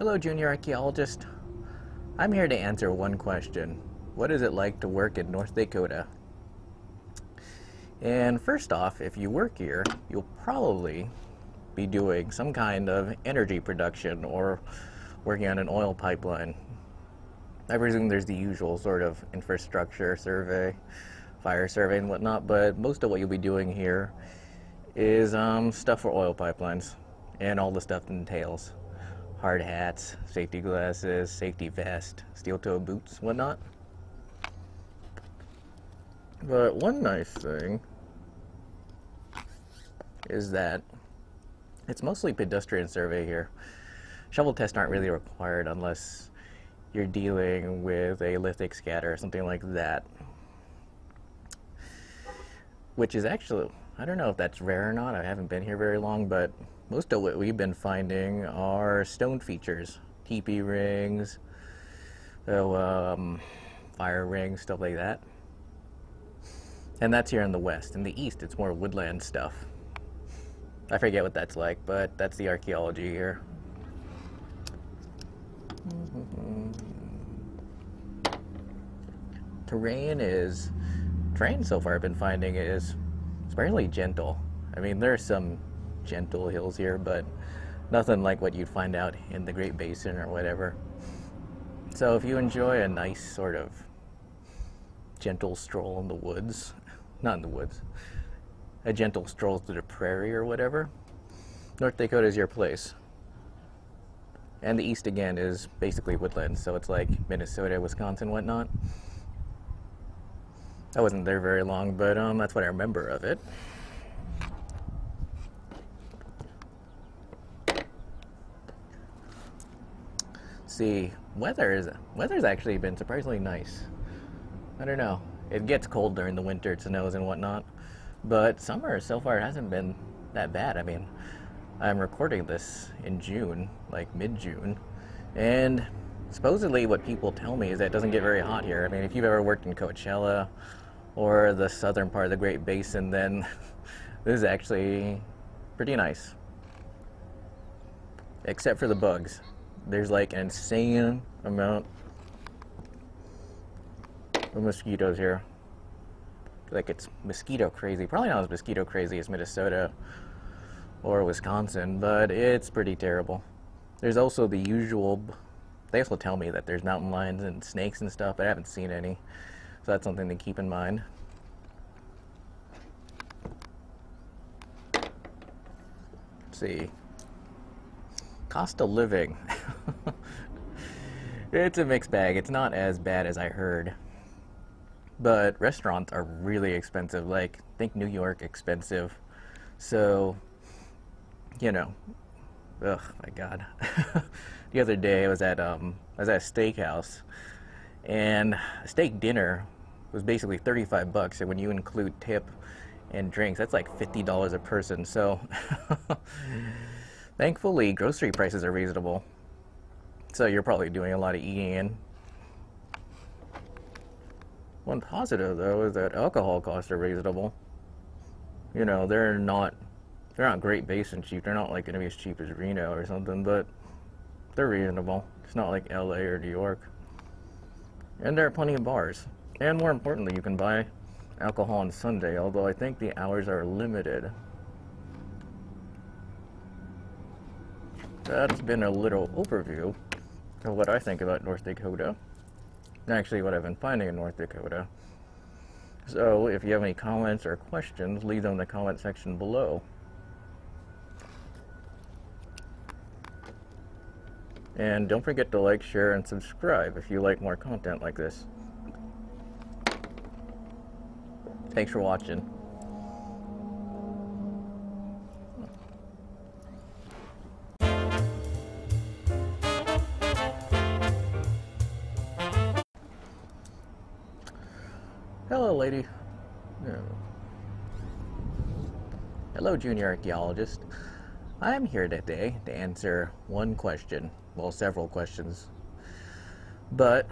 Hello, junior archaeologist. I'm here to answer one question. What is it like to work in North Dakota? And first off, if you work here, you'll probably be doing some kind of energy production or working on an oil pipeline. I presume there's the usual sort of infrastructure survey, fire survey and whatnot, but most of what you'll be doing here is stuff for oil pipelines and all the stuff that entails. Hard hats, safety glasses, safety vest, steel-toe boots, whatnot. But one nice thing is that it's mostly pedestrian survey here. Shovel tests aren't really required unless you're dealing with a lithic scatter or something like that. Which is actually, I don't know if that's rare or not, I haven't been here very long, but most of what we've been finding are stone features. Teepee rings, fire rings, stuff like that. And that's here in the west. In the east, it's more woodland stuff. I forget what that's like, but that's the archaeology here. Terrain so far I've been finding is fairly gentle. I mean, there are some gentle hills here, but nothing like what you'd find out in the Great Basin or whatever. So if you enjoy a nice sort of gentle stroll in the woods, not in the woods, a gentle stroll through the prairie or whatever, North Dakota is your place. And the east again is basically woodland, so it's like Minnesota, Wisconsin, whatnot. I wasn't there very long, but that's what I remember of it. See, weather's actually been surprisingly nice. I don't know. It gets cold during the winter, it snows and whatnot, but summer so far hasn't been that bad. I mean, I'm recording this in June, like mid-June, and supposedly what people tell me is that it doesn't get very hot here. I mean, if you've ever worked in Coachella or the southern part of the Great Basin, then this is actually pretty nice. Except for the bugs. There's like an insane amount of mosquitoes here. Like, it's mosquito crazy. Probably not as mosquito crazy as Minnesota or Wisconsin, but it's pretty terrible. There's also the usual, they also tell me that there's mountain lions and snakes and stuff, but I haven't seen any. So that's something to keep in mind. Let's see. Cost of living. It's a mixed bag. It's not as bad as I heard. But restaurants are really expensive. Like, think New York expensive. So, you know, ugh, my God. The other day I was at a steakhouse, and a steak dinner was basically 35 bucks, and when you include tip and drinks, that's like $50 a person. So thankfully grocery prices are reasonable, so you're probably doing a lot of eating in. One positive though is that alcohol costs are reasonable. You know, they're not Great Basin cheap. They're not like going to be as cheap as Reno or something, but they're reasonable. It's not like LA or New York. And there are plenty of bars. And more importantly, you can buy alcohol on Sunday, although I think the hours are limited. That's been a little overview of what I think about North Dakota. Actually, what I've been finding in North Dakota. So if you have any comments or questions, leave them in the comment section below. And don't forget to like, share, and subscribe if you like more content like this. Thanks for watching. Hello, lady. Hello, junior archaeologist. I'm here today to answer one question. Well, several questions. But,